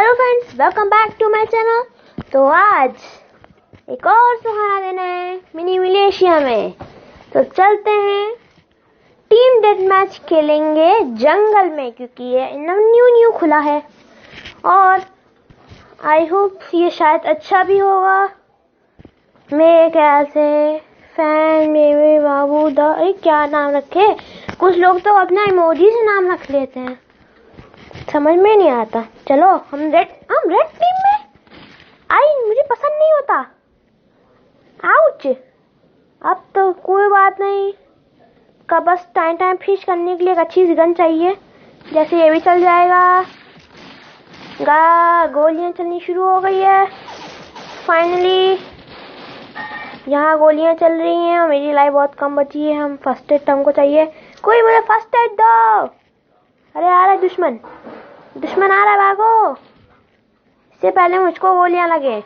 Hello friends, welcome back to my channel. तो आज एक और सुहाना दिन है मिनी मिलेशिया में। तो चलते हैं, टीम डेथ मैच खेलेंगे जंगल में, क्योंकि ये न्यू खुला है और आई होप ये शायद अच्छा भी होगा। मेरे ख्याल से फैन मेरे बाबू क्या नाम रखे, कुछ लोग तो अपना इमोजी से नाम रख लेते हैं, समझ में नहीं आता। चलो हम रेड टीम में मुझे पसंद नहीं होता। आउच। अब तो कोई बात नहीं, का बस टाइम फिश करने के लिए एक अच्छी सी गन चाहिए। जैसे ये भी चल जाएगा। गोलियां चलनी शुरू हो गई है फाइनली। यहाँ गोलियां चल रही हैं और मेरी लाइफ बहुत कम बची है। हम फर्स्ट एड हमको चाहिए, कोई मुझे फर्स्ट एड दो। अरे आ रहा है दुश्मन आ रहा है, भागो। इससे पहले मुझको गोलियां लगे,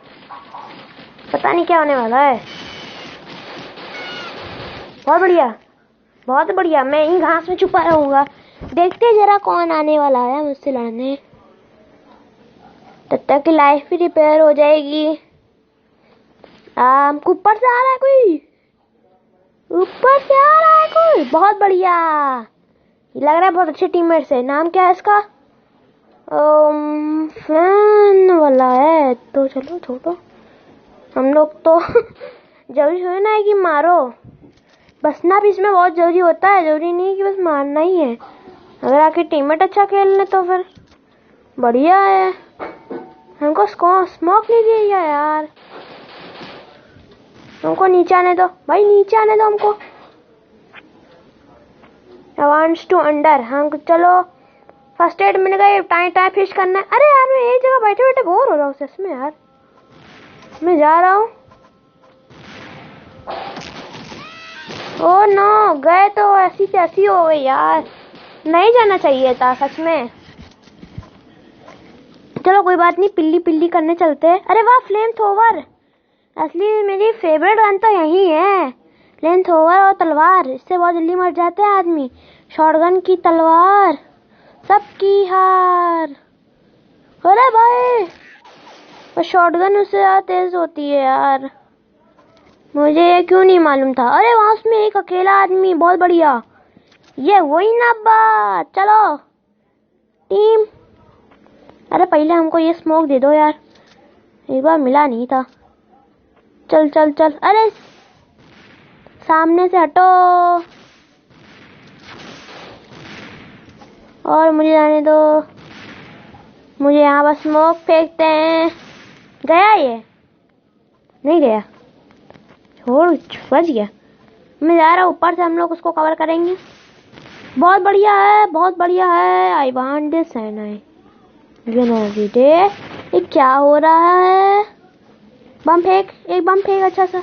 पता नहीं क्या होने वाला है। बहुत बढ़िया, मैं ही घास में छुपा रहूंगा। देखते जरा कौन आने वाला है मुझसे लड़ने। तब तक की लाइफ भी रिपेयर हो जाएगी। ऊपर से आ रहा है कोई, बहुत बढ़िया। लग रहा है बहुत अच्छे टीममेट्स है। नाम क्या है इसका? फैन वाला है। तो चलो छोड़ो, हम लोग तो जरूरी है ना कि मारो। बसना भी इसमें बहुत जरूरी होता है, जरूरी नहीं कि बस मारना ही है। अगर आके टीममेट अच्छा खेल ले तो फिर बढ़िया है। हमको स्मोक नहीं दिया यार। हमको नीचे आने दो भाई, नीचे आने दो हमको। Advance to under. हम चलो फर्स्ट एड मिल गई। टाइम फिश करना है। अरे यार मैं एक जगह बैठे बैठे बोर हो रहा हूँ सच में यार। मैं जा रहा हूँ। ओ नो, गए तो ऐसी तैसी हो गई यार। नहीं जाना चाहिए था सच में। चलो कोई बात नहीं, पिल्ली करने चलते हैं। अरे वाह, फ्लेम थ्रोवर। असली मेरी फेवरेट गन तो यही है, फ्लेम थ्रोवर और तलवार। इससे बहुत जल्दी मर जाते हैं आदमी। शॉटगन की तलवार सबकी हार। अरे भाई, और शॉटगन उससे ज्यादा तेज होती है यार। मुझे ये क्यों नहीं मालूम था। अरे वहां उसमें एक अकेला आदमी, बहुत बढ़िया। ये वही ना बात। चलो टीम। अरे पहले हमको ये स्मोक दे दो यार, एक बार मिला नहीं था। चल। अरे सामने से हटो और मुझे जाने दो। मुझे यहाँ बस स्मोक फेंकते हैं। गया ये? नहीं गया, छोड़, बच गया। मैं जा रहा हूँ ऊपर से, हम लोग उसको कवर करेंगे। बहुत बढ़िया है। I want this and I will day. ये क्या हो रहा है? बम फेंक, एक बम फेंक, अच्छा सा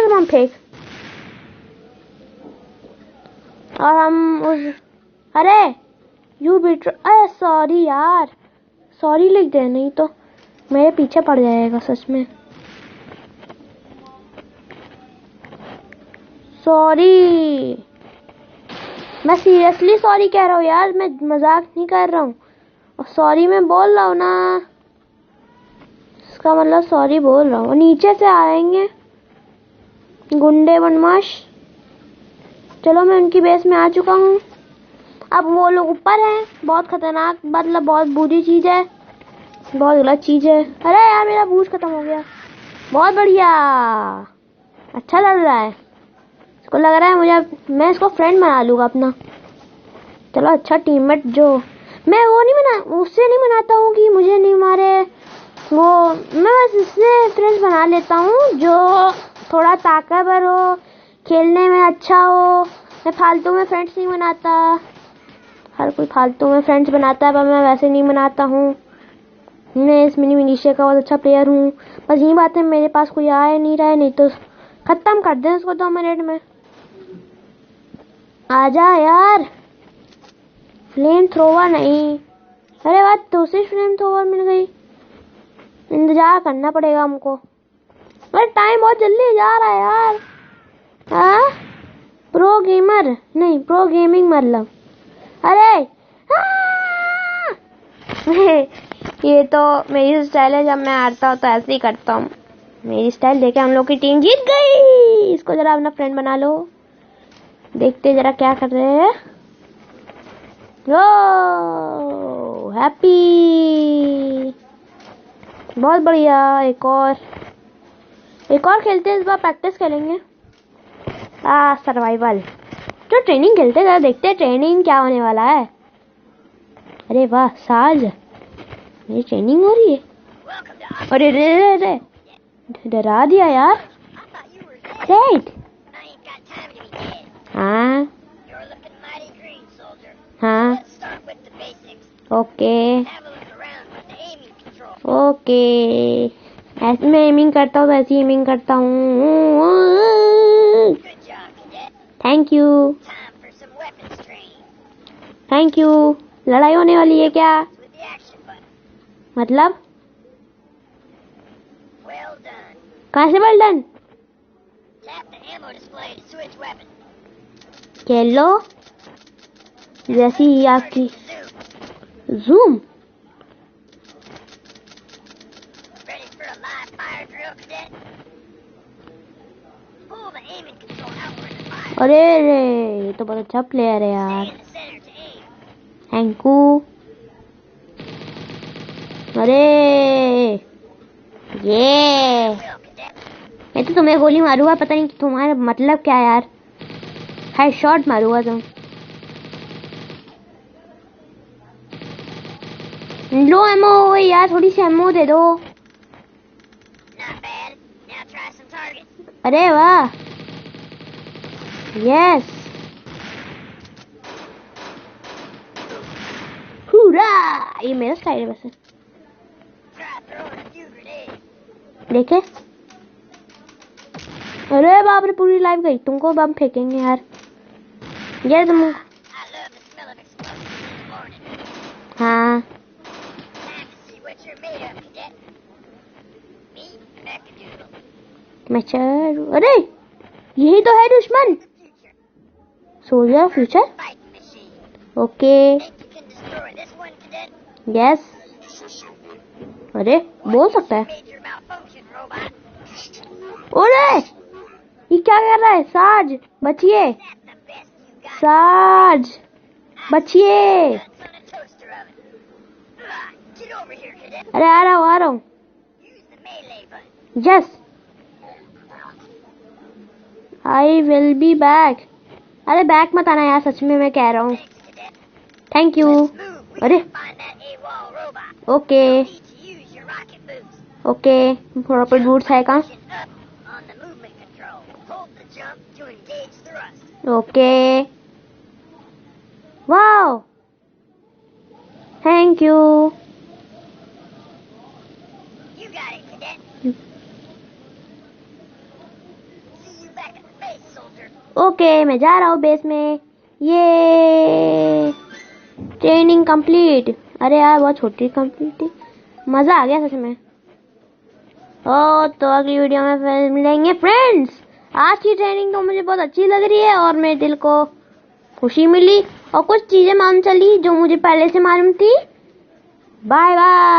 बम फेंक। और हम उस अरे अरे सॉरी यार, सॉरी लिख दे, नहीं तो मेरे पीछे पड़ जाएगा सच में। सॉरी, मैं सीरियसली सॉरी कह रहा हूँ यार, मैं मजाक नहीं कर रहा हूँ। और सॉरी मैं बोल रहा हूँ ना, इसका मतलब सॉरी बोल रहा हूँ। नीचे से आएंगे गुंडे बदमाश। चलो मैं उनकी बेस में आ चुका हूँ। अब वो लोग ऊपर हैं। बहुत खतरनाक, मतलब बहुत बुरी चीज है, बहुत गलत चीज है। अरे यार मेरा बूस्ट खत्म हो गया। बहुत बढ़िया, अच्छा लग रहा है। इसको लग रहा है मैं इसको फ्रेंड बना लूंगा अपना। चलो अच्छा टीममेट। जो मैं वो उससे नहीं मनाता हूँ कि मुझे नहीं मारे, वो मैं बस इससे फ्रेंड्स बना लेता हूँ जो थोड़ा ताकतवर हो, खेलने में अच्छा हो। मैं फालतू में फ्रेंड्स नहीं बनाता। हर कोई फालतू में फ्रेंड्स बनाता है, पर मैं वैसे नहीं बनाता हूँ। मैं इस मिनी मिलिशिया का बहुत अच्छा प्लेयर हूँ। बस यही बात है, मेरे पास कोई आए नहीं रहा है, नहीं तो खत्म कर दें इसको 2 मिनट में। आजा यार, फ्लेम थ्रोवर नहीं। अरे वाह, दूसरी फ्लेम थ्रोवर मिल गई। इंतजार करना पड़ेगा हमको। अरे टाइम बहुत जल्दी जा रहा है यार। प्रो गेमर नहीं, प्रो गेमिंग मतलब। अरे ये तो मेरी स्टाइल है, जब मैं हारता हूँ तो ऐसे ही करता हूँ। मेरी स्टाइल देखे हम लोग की टीम जीत गई। इसको जरा अपना फ्रेंड बना लो। देखते जरा क्या कर रहे हैं। ओ हैप्पी, बहुत बढ़िया। एक और खेलते हैं, इस बार प्रैक्टिस करेंगे। सर्वाइवल तो ट्रेनिंग खेलते हैं, देखते हैं ट्रेनिंग क्या होने वाला है। अरे वाह साज, मेरी ट्रेनिंग हो रही है। अरे रे रे रे, डरा दिया यार। राइट, हाँ हाँ, ओके ओके। ऐसे मैं एमिंग करता हूँ, ऐसी एमिंग करता हूँ। Thank you thank you. लड़ाई होने वाली है क्या? मतलब कहाँ से वेल डन? खेलो जैसी आपकी जूम। अरे रे, ये तो बहुत अच्छा प्लेयर है यार। Thank you. अरे ये, मैं तो तुम्हें गोली मारूंगा, पता नहीं तुम्हारा मतलब क्या है यार। हेड शॉट मारूंगा तुम। लो एमो हो गई यार, थोड़ी सी एमो दे दो। अरे वाह, यस, हुरा। ये मेरा स्टाइल है वैसे, देखे। अरे बाप रे, पूरी लाइफ गई। तुमको बम फेंकेंगे यार। ये तुम, हाँ मैं चल। अरे यही तो है दुश्मन। Soldier future, okay yes. अरे बोल सकता है। अरे ये क्या कर रहा है? साज बचिए, साज बचिए। अरे आ रहा हूँ। Yes, I will be back. अरे बैक मत आना यार, सच में मैं कह रहा हूँ। Thank you. अरे ओके ओके, थोड़ा पर बूट्स है कहाँ? Okay, wow, thank you. Okay, मैं जा रहा हूँ बेस में। ये ट्रेनिंग कंप्लीट। अरे यार बहुत छोटी कंप्लीट थी, मजा आ गया सच में। तो अगली वीडियो में फिर मिलेंगे फ्रेंड्स। आज की ट्रेनिंग तो मुझे बहुत अच्छी लग रही है और मेरे दिल को खुशी मिली और कुछ चीजें मालूम चली जो मुझे पहले से मालूम थी। Bye bye.